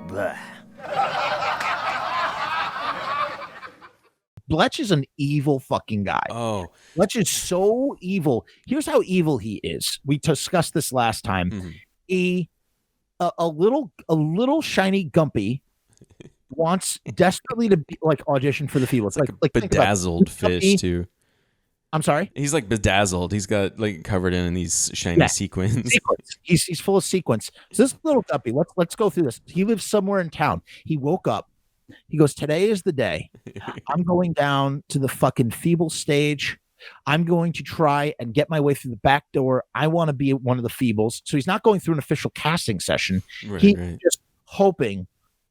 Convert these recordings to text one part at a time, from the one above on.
Blah. Bletch is an evil fucking guy. Oh, Bletch is so evil. Here's how evil he is. We discussed this last time. Mm-hmm. A little shiny Gumpy wants desperately to be, like, audition for the Feebles. Like bedazzled fish too. I'm sorry? He's like bedazzled. He's got like covered in these shiny sequins. He's full of sequins. So this little Guppy, let's go through this. He lives somewhere in town. He woke up. He goes, today is the day. I'm going down to the fucking Feebles stage. I'm going to try and get my way through the back door. I want to be one of the Feebles. So he's not going through an official casting session. He's just hoping.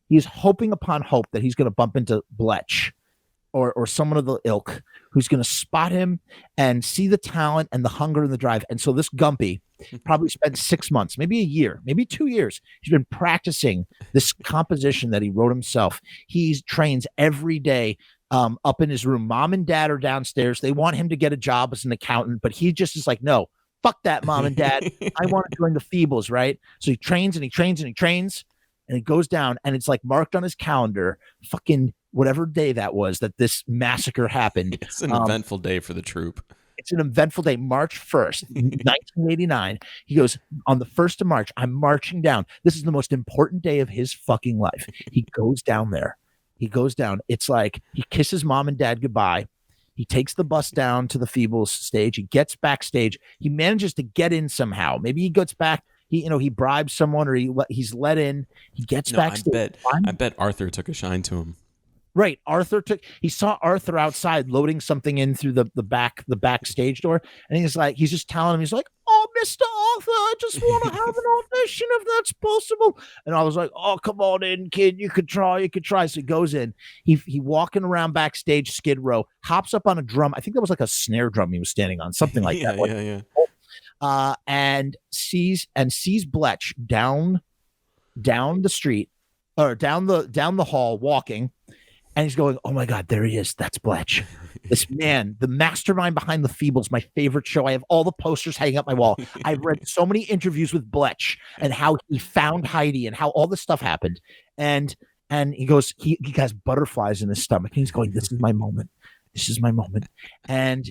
He's hoping upon hope that he's going to bump into Bletch or someone of the ilk who's going to spot him and see the talent and the hunger and the drive. And so this Gumpy probably spent 6 months, maybe a year, maybe 2 years. He's been practicing this composition that he wrote himself. He trains every day up in his room. Mom and dad are downstairs. They want him to get a job as an accountant, but he just is like, no, fuck that, mom and dad. I want to join the Feebles, right? So he trains and he trains and he trains and he goes down, and it's like marked on his calendar, fucking whatever day that was that this massacre happened. It's an eventful day for the troupe. It's an eventful day, March 1st, 1989. He goes, on the 1st of March, I'm marching down. This is the most important day of his fucking life. He goes down there. He goes down. It's like he kisses mom and dad goodbye. He takes the bus down to the Feebles stage. He gets backstage. He manages to get in somehow. Maybe he gets back. He bribes someone, or he's let in. He gets backstage. I bet Arthur took a shine to him. Right. He saw Arthur outside loading something in through the backstage door. And he's just telling him, he's like, oh, Mr. Arthur, I just want to have an audition if that's possible. And I was like, oh, come on in, kid. You could try. So he goes in. He walking around backstage, Skid Row, hops up on a drum. I think that was like a snare drum he was standing on, something like that. Yeah. And sees Bletch down the street, or down the hall walking. And he's going, oh my God, there he is. That's Bletch. This man, the mastermind behind the Feebles, my favorite show. I have all the posters hanging up my wall. I've read so many interviews with Bletch and how he found Heidi and how all this stuff happened. And he goes, he has butterflies in his stomach. And he's going, this is my moment. This is my moment. And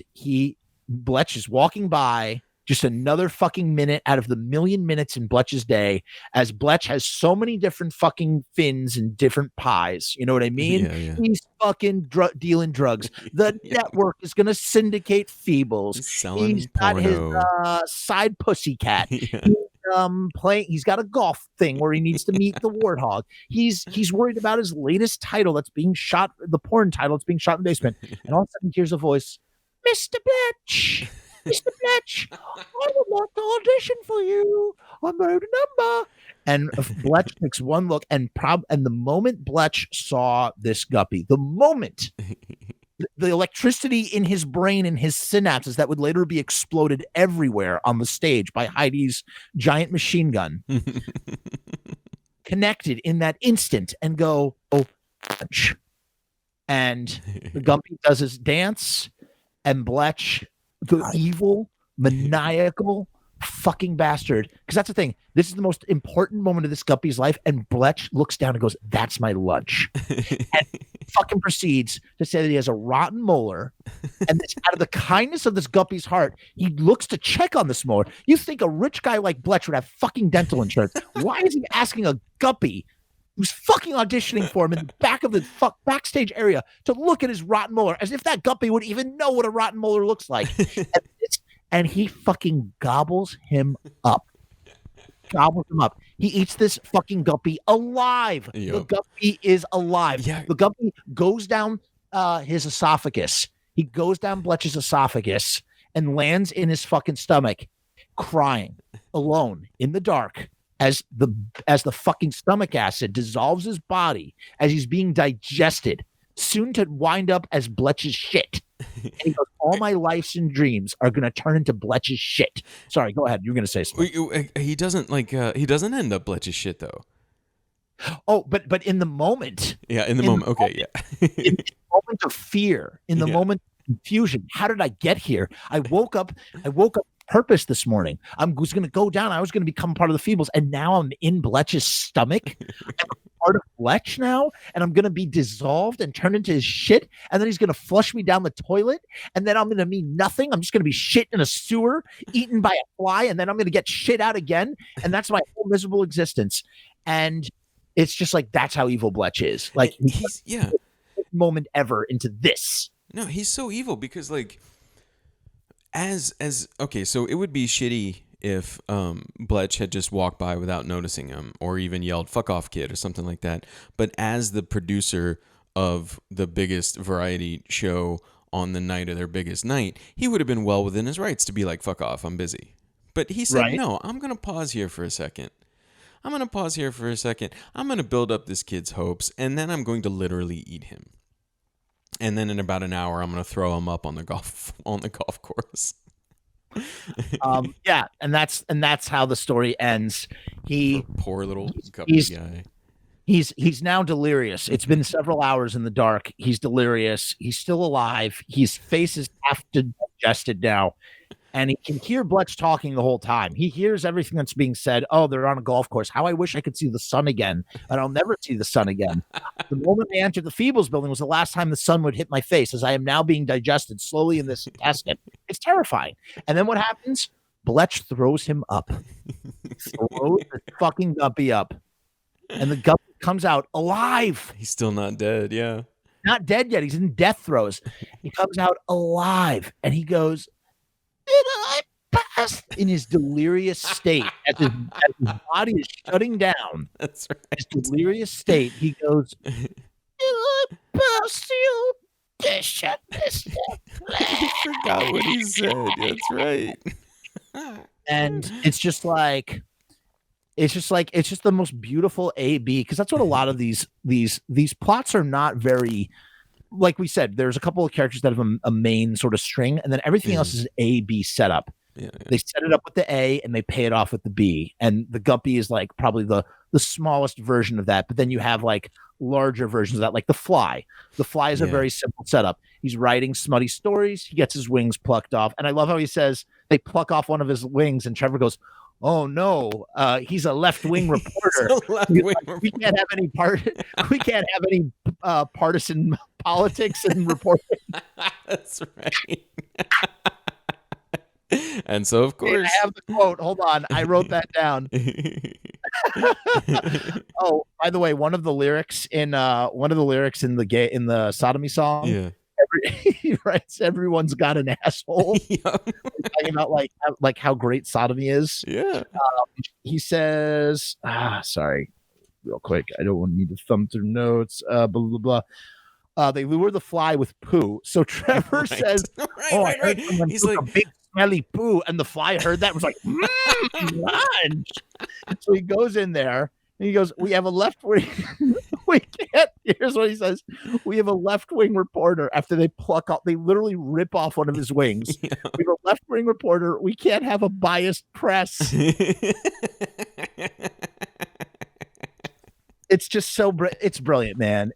Bletch is walking by. Just another fucking minute out of the million minutes in Bletch's day, as Bletch has so many different fucking fins and different pies. You know what I mean? Yeah. He's fucking dealing drugs. The network is going to syndicate Feebles. He's got his side pussycat. He's got a golf thing where he needs to meet the warthog. He's worried about his latest title that's being shot, the porn title that's being shot in the basement. And all of a sudden he hears a voice, Mr. Bletch. Mr. Bletch, I would like to audition for you. I made a number. And Bletch takes one look, and the moment Bletch saw this Guppy, the moment the electricity in his brain and his synapses that would later be exploded everywhere on the stage by Heidi's giant machine gun connected in that instant and go, oh, Bletch. And the Gumpy does his dance, and Bletch, the evil, maniacal fucking bastard. Because that's the thing. This is the most important moment of this Guppy's life. And Bletch looks down and goes, that's my lunch. And fucking proceeds to say that he has a rotten molar. And this, out of the kindness of this Guppy's heart, he looks to check on this molar. You think a rich guy like Bletch would have fucking dental insurance. Why is he asking a Guppy who's fucking auditioning for him in the back of the backstage area to look at his rotten molar, as if that Guppy would even know what a rotten molar looks like? And he fucking gobbles him up. He eats this fucking Guppy alive. Yep. The Guppy is alive. Yeah. The Guppy goes down his esophagus. He goes down Bletch's esophagus and lands in his fucking stomach, crying alone in the dark. As the fucking stomach acid dissolves his body, as he's being digested, soon to wind up as Bletch's shit. And he goes, all my lives and dreams are going to turn into Bletch's shit. Sorry, go ahead. You were going to say something. He doesn't end up Bletch's shit though. Oh, but in the moment. Yeah, in the moment. Okay, yeah. In the moment of fear, in the moment of confusion. How did I get here? I woke up purpose this morning. I was going to go down. I was going to become part of the Feebles, and now I'm in Bletch's stomach. I'm part of Bletch now, and I'm gonna be dissolved and turned into his shit, and then he's gonna flush me down the toilet, and then I'm gonna mean nothing. I'm just gonna be shit in a sewer, eaten by a fly, and then I'm gonna get shit out again, and that's my whole miserable existence. And it's just like that's how evil Bletch is. Like he's moment ever into this. No, he's so evil because like as okay, so it would be shitty if Bletch had just walked by without noticing him or even yelled "fuck off, kid" or something like that. But as the producer of the biggest variety show on the night of their biggest night, he would have been well within his rights to be like, "Fuck off, I'm busy." But he said, "No, I'm going to pause here for a second. I'm going to build up this kid's hopes, and then I'm going to literally eat him. And then in about an hour, I'm going to throw him up on the golf course." Yeah, and that's how the story ends. Poor little Guppy guy. He's now delirious. It's been several hours in the dark. He's delirious. He's still alive. His face is half digested now. And he can hear Bletch talking the whole time. He hears everything that's being said. Oh, they're on a golf course. How I wish I could see the sun again. And I'll never see the sun again. The moment I entered the Feebles building was the last time the sun would hit my face, as I am now being digested slowly in this intestine. It's terrifying. And then what happens? Bletch throws him up. Throws the fucking Guppy up. And the Guppy comes out alive. He's still not dead, yeah. Not dead yet. He's in death throes. He comes out alive. And he goes, "Did I pass?" in his delirious state as his body is shutting down. That's right. His delirious state, he goes, "Did I pass you? I forgot what he said. That's right. And it's just the most beautiful A-B, because that's what a lot of these plots are not very. Like we said, there's a couple of characters that have a main sort of string, and then everything else is A-B setup. Yeah. They set it up with the A and they pay it off with the B. And the Guppy is like probably the smallest version of that. But then you have like larger versions of that, like the Fly. The Fly is a very simple setup. He's writing smutty stories. He gets his wings plucked off. And I love how he says they pluck off one of his wings, and Trevor goes, "Oh no, he's a left-wing reporter. We can't have any partisan politics and reporting." That's right. And so, of course, I have the quote. Hold on, I wrote that down. Oh, by the way, one of the lyrics in the sodomy song. Yeah. He writes, "Everyone's got an asshole." Yeah. Talking about like how great sodomy is. Yeah. He says, sorry, real quick. I don't need to thumb through notes. Blah blah blah. They lure the fly with poo. So Trevor says, right. He's like a big smelly poo, and the fly heard that and was like, lunch. So he goes in there and he goes, "We have a left wing." We can't. Here's what he says: "We have a left-wing reporter." After they literally rip off one of his wings. Yeah. We have a left-wing reporter. We can't have a biased press. It's just it's brilliant, man.